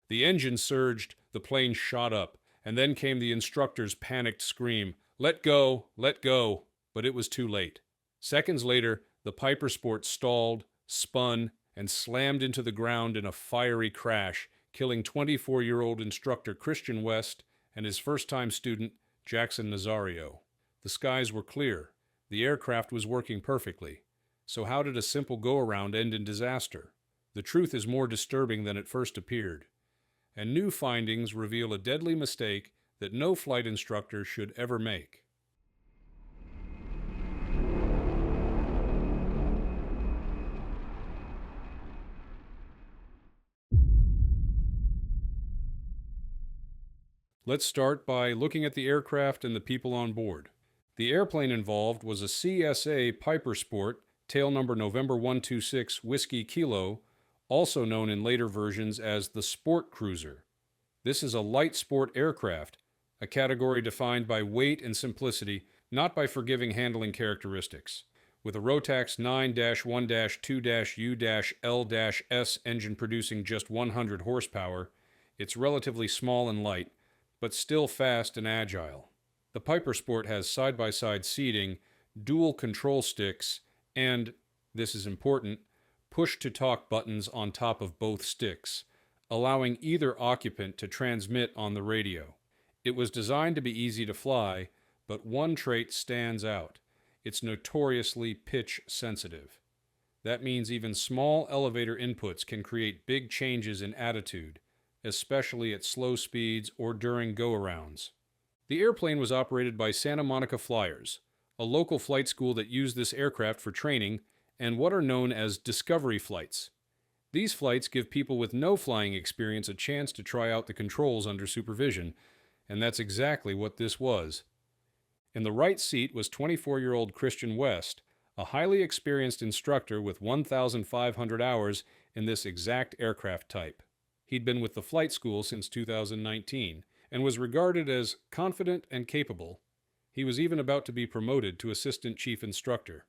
The engine surged, the plane shot up, and then came the instructor's panicked scream, "Let go, let go!" But it was too late. Seconds later, the PiperSport stalled, spun, and slammed into the ground in a fiery crash, killing 24-year-old instructor Christian West and his first-time student, Jackson Nazario. The skies were clear. The aircraft was working perfectly. So how did a simple go-around end in disaster? The truth is more disturbing than it first appeared. And new findings reveal a deadly mistake that no flight instructor should ever make. Let's start by looking at the aircraft and the people on board. The airplane involved was a CSA PiperSport, tail number November 126 Whiskey Kilo, also known in later versions as the Sport Cruiser. This is a light sport aircraft, a category defined by weight and simplicity, not by forgiving handling characteristics. With a Rotax 9-1-2-U-L-S engine producing just 100 horsepower, it's relatively small and light, but still fast and agile. The PiperSport has side-by-side seating, dual control sticks, and, this is important, push-to-talk buttons on top of both sticks, allowing either occupant to transmit on the radio. It was designed to be easy to fly, but one trait stands out. It's notoriously pitch sensitive. That means even small elevator inputs can create big changes in attitude, especially at slow speeds or during go-arounds. The airplane was operated by Santa Monica Flyers, a local flight school that used this aircraft for training and what are known as discovery flights. These flights give people with no flying experience a chance to try out the controls under supervision, and that's exactly what this was. In the right seat was 24-year-old Christian West, a highly experienced instructor with 1,500 hours in this exact aircraft type. He'd been with the flight school since 2019 and was regarded as confident and capable. He was even about to be promoted to assistant chief instructor.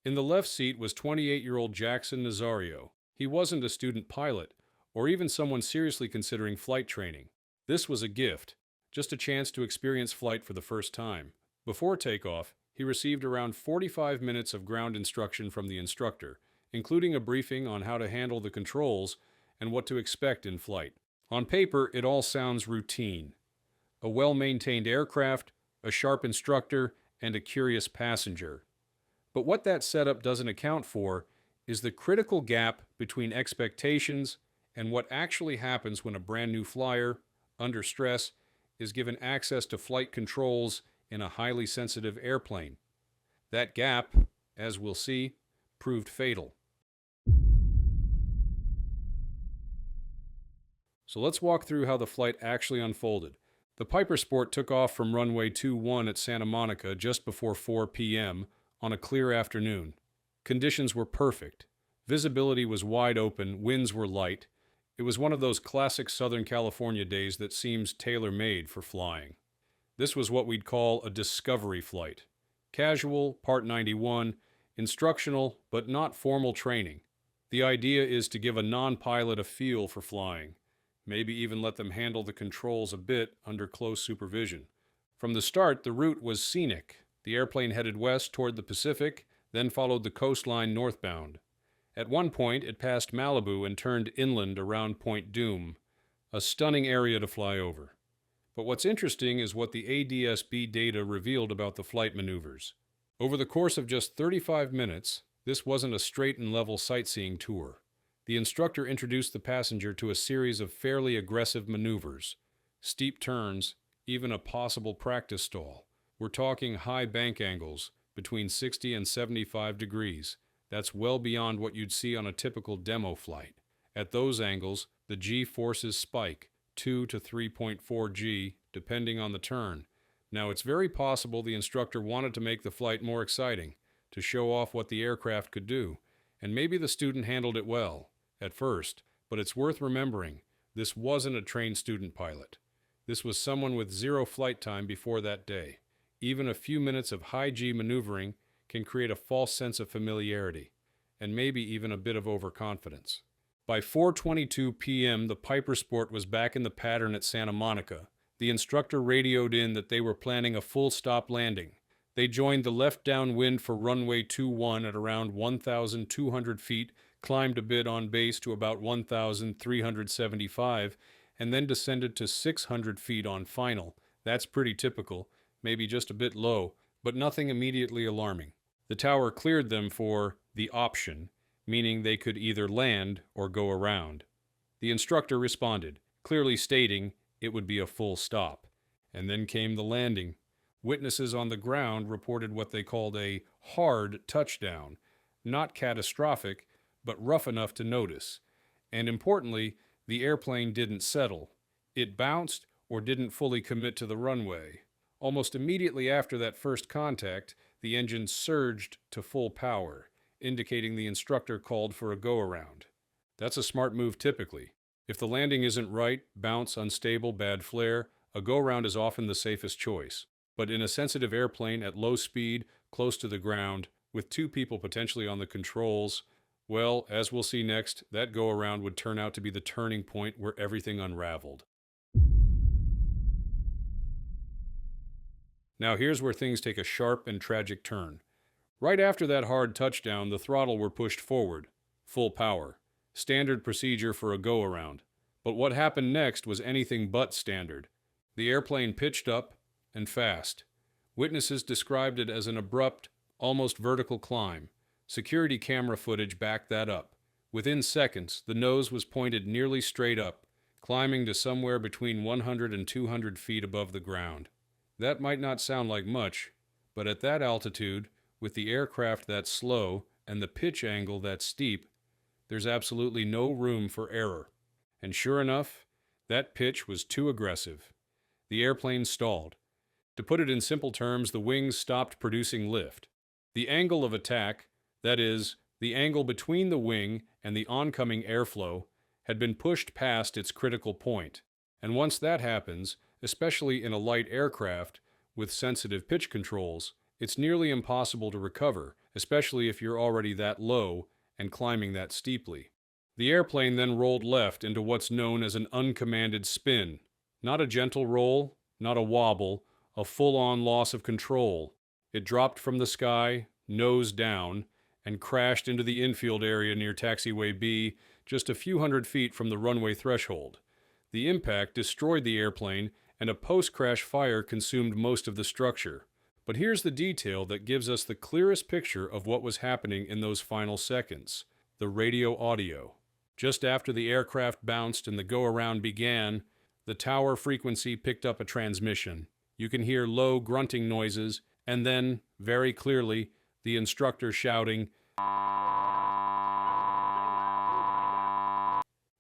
In the left seat was 28-year-old Jackson Nazario. He wasn't a student pilot or even someone seriously considering flight training. This was a gift, just a chance to experience flight for the first time. Before takeoff, he received around 45 minutes of ground instruction from the instructor, including a briefing on how to handle the controls and what to expect in flight. On paper, it all sounds routine. A well-maintained aircraft, a sharp instructor, and a curious passenger. But what that setup doesn't account for is the critical gap between expectations and what actually happens when a brand new flyer, under stress, is given access to flight controls in a highly sensitive airplane. That gap, as we'll see, proved fatal. So let's walk through how the flight actually unfolded. The PiperSport took off from runway 21 at Santa Monica just before 4 p.m. on a clear afternoon. Conditions were perfect. Visibility was wide open, winds were light. It was one of those classic Southern California days that seems tailor-made for flying. This was what we'd call a discovery flight. Casual, Part 91, instructional, but not formal training. The idea is to give a non-pilot a feel for flying. Maybe even let them handle the controls a bit under close supervision. From the start, the route was scenic. The airplane headed west toward the Pacific, then followed the coastline northbound. At one point, it passed Malibu and turned inland around Point Dume, a stunning area to fly over. But what's interesting is what the ADS-B data revealed about the flight maneuvers. Over the course of just 35 minutes, this wasn't a straight and level sightseeing tour. The instructor introduced the passenger to a series of fairly aggressive maneuvers, steep turns, even a possible practice stall. We're talking high bank angles, between 60 and 75 degrees. That's well beyond what you'd see on a typical demo flight. At those angles, the G-forces spike, 2 to 3.4 G, depending on the turn. Now, it's very possible the instructor wanted to make the flight more exciting, to show off what the aircraft could do, and maybe the student handled it well at first, but it's worth remembering, this wasn't a trained student pilot. This was someone with zero flight time before that day. Even a few minutes of high G maneuvering can create a false sense of familiarity, and maybe even a bit of overconfidence. By 4:22 p.m., the PiperSport was back in the pattern at Santa Monica. The instructor radioed in that they were planning a full-stop landing. They joined the left downwind for runway 21 at around 1,200 feet, climbed a bit on base to about 1,375, and then descended to 600 feet on final. That's pretty typical, maybe just a bit low, but nothing immediately alarming. The tower cleared them for the option, meaning they could either land or go around. The instructor responded, clearly stating it would be a full stop. And then came the landing. Witnesses on the ground reported what they called a hard touchdown, not catastrophic, but rough enough to notice. And importantly, the airplane didn't settle. It bounced or didn't fully commit to the runway. Almost immediately after that first contact, the engine surged to full power, indicating the instructor called for a go-around. That's a smart move typically. If the landing isn't right, bounce, unstable, bad flare, a go-around is often the safest choice. But in a sensitive airplane at low speed, close to the ground, with two people potentially on the controls, well, as we'll see next, that go-around would turn out to be the turning point where everything unraveled. Now here's where things take a sharp and tragic turn. Right after that hard touchdown, the throttle were pushed forward, full power. Standard procedure for a go-around. But what happened next was anything but standard. The airplane pitched up and fast. Witnesses described it as an abrupt, almost vertical climb. Security camera footage backed that up. Within seconds, the nose was pointed nearly straight up, climbing to somewhere between 100 and 200 feet above the ground. That might not sound like much, but at that altitude, with the aircraft that slow and the pitch angle that steep, there's absolutely no room for error. And sure enough, that pitch was too aggressive. The airplane stalled. To put it in simple terms, the wings stopped producing lift. The angle of attack, that is, the angle between the wing and the oncoming airflow, had been pushed past its critical point. And once that happens, especially in a light aircraft with sensitive pitch controls, it's nearly impossible to recover, especially if you're already that low and climbing that steeply. The airplane then rolled left into what's known as an uncommanded spin. Not a gentle roll, not a wobble, a full-on loss of control. It dropped from the sky, nose down, and crashed into the infield area near taxiway B, just a few hundred feet from the runway threshold. The impact destroyed the airplane, and a post-crash fire consumed most of the structure. But here's the detail that gives us the clearest picture of what was happening in those final seconds: the radio audio. Just after the aircraft bounced and the go-around began, the tower frequency picked up a transmission. You can hear low grunting noises, and then, very clearly, the instructor shouting.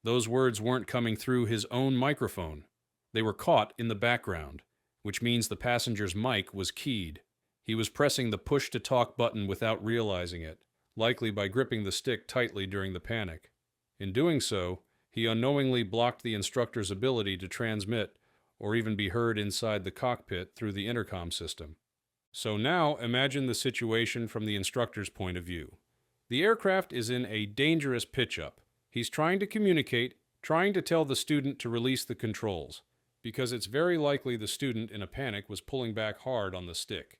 Those words weren't coming through his own microphone. They were caught in the background, which means the passenger's mic was keyed. He was pressing the push-to-talk button without realizing it, likely by gripping the stick tightly during the panic. In doing so, he unknowingly blocked the instructor's ability to transmit or even be heard inside the cockpit through the intercom system. So now imagine the situation from the instructor's point of view. The aircraft is in a dangerous pitch-up. He's trying to communicate, trying to tell the student to release the controls, because it's very likely the student in a panic was pulling back hard on the stick.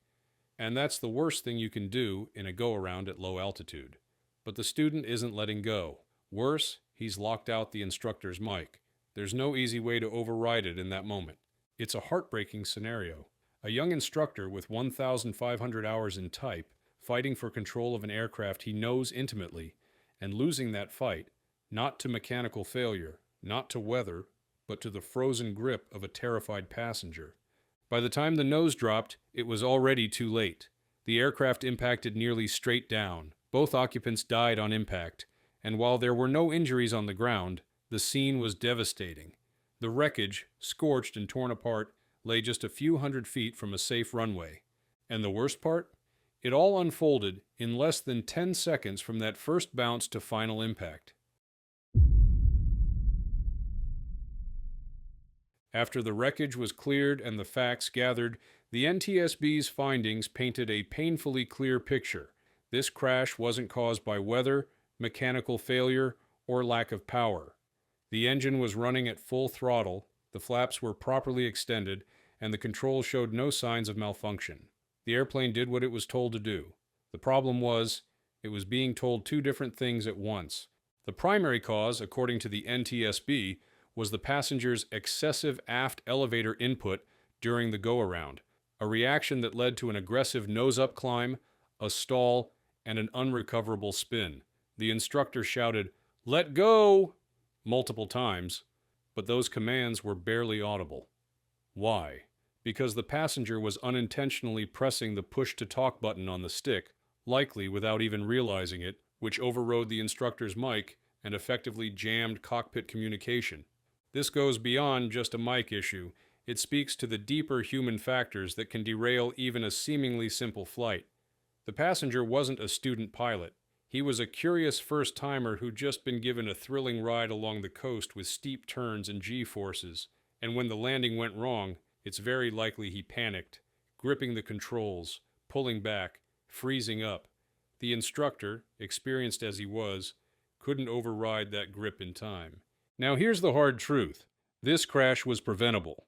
And that's the worst thing you can do in a go-around at low altitude. But the student isn't letting go. Worse, he's locked out the instructor's mic. There's no easy way to override it in that moment. It's a heartbreaking scenario. A young instructor with 1,500 hours in type, fighting for control of an aircraft he knows intimately, and losing that fight, not to mechanical failure, not to weather, but to the frozen grip of a terrified passenger. By the time the nose dropped, it was already too late. The aircraft impacted nearly straight down. Both occupants died on impact, and while there were no injuries on the ground, the scene was devastating. The wreckage, scorched and torn apart, lay just a few hundred feet from a safe runway. And the worst part? It all unfolded in less than 10 seconds from that first bounce to final impact. After the wreckage was cleared and the facts gathered, the NTSB's findings painted a painfully clear picture. This crash wasn't caused by weather, mechanical failure, or lack of power. The engine was running at full throttle, the flaps were properly extended, and the controls showed no signs of malfunction. The airplane did what it was told to do. The problem was, it was being told two different things at once. The primary cause, according to the NTSB, was the passenger's excessive aft elevator input during the go-around, a reaction that led to an aggressive nose-up climb, a stall, and an unrecoverable spin. The instructor shouted, "Let go!" multiple times, but those commands were barely audible. Why? Because the passenger was unintentionally pressing the push-to-talk button on the stick, likely without even realizing it, which overrode the instructor's mic and effectively jammed cockpit communication. This goes beyond just a mic issue. It speaks to the deeper human factors that can derail even a seemingly simple flight. The passenger wasn't a student pilot. He was a curious first-timer who'd just been given a thrilling ride along the coast with steep turns and G-forces, and when the landing went wrong, it's very likely he panicked, gripping the controls, pulling back, freezing up. The instructor, experienced as he was, couldn't override that grip in time. Now here's the hard truth. This crash was preventable.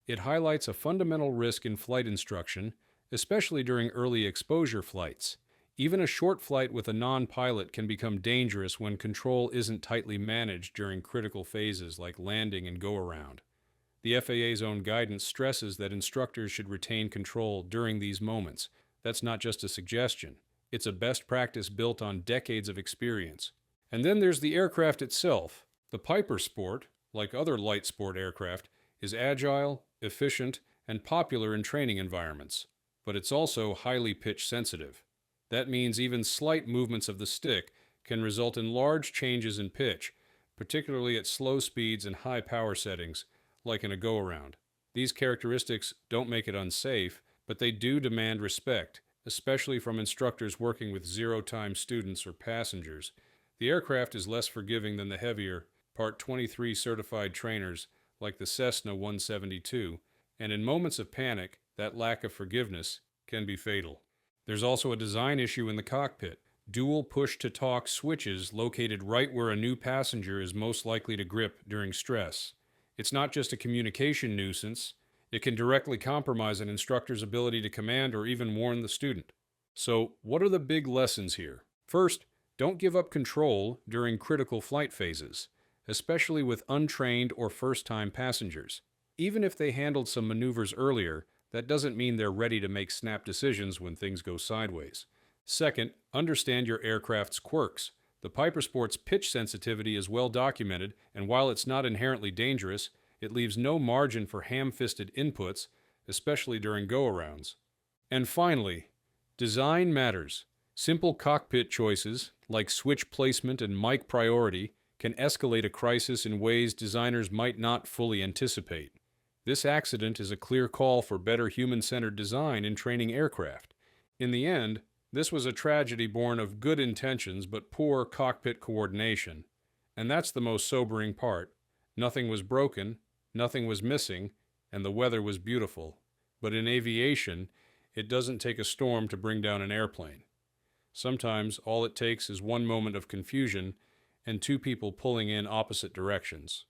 It highlights a fundamental risk in flight instruction, especially during early exposure flights. Even a short flight with a non-pilot can become dangerous when control isn't tightly managed during critical phases like landing and go-around. The FAA's own guidance stresses that instructors should retain control during these moments. That's not just a suggestion. It's a best practice built on decades of experience. And then there's the aircraft itself. The PiperSport, like other light sport aircraft, is agile, efficient, and popular in training environments. But it's also highly pitch sensitive. That means even slight movements of the stick can result in large changes in pitch, particularly at slow speeds and high power settings, like in a go-around. These characteristics don't make it unsafe, but they do demand respect, especially from instructors working with zero-time students or passengers. The aircraft is less forgiving than the heavier, Part 23 certified trainers like the Cessna 172, and in moments of panic, that lack of forgiveness can be fatal. There's also a design issue in the cockpit. Dual push-to-talk switches located right where a new passenger is most likely to grip during stress. It's not just a communication nuisance. It can directly compromise an instructor's ability to command or even warn the student. So, what are the big lessons here? First, don't give up control during critical flight phases, especially with untrained or first-time passengers. Even if they handled some maneuvers earlier, that doesn't mean they're ready to make snap decisions when things go sideways. Second, understand your aircraft's quirks. The PiperSport's pitch sensitivity is well documented, and while it's not inherently dangerous, it leaves no margin for ham-fisted inputs, especially during go-arounds. And finally, design matters. Simple cockpit choices, like switch placement and mic priority, can escalate a crisis in ways designers might not fully anticipate. This accident is a clear call for better human-centered design in training aircraft. In the end, this was a tragedy born of good intentions but poor cockpit coordination. And that's the most sobering part. Nothing was broken, nothing was missing, and the weather was beautiful. But in aviation, it doesn't take a storm to bring down an airplane. Sometimes all it takes is one moment of confusion and two people pulling in opposite directions.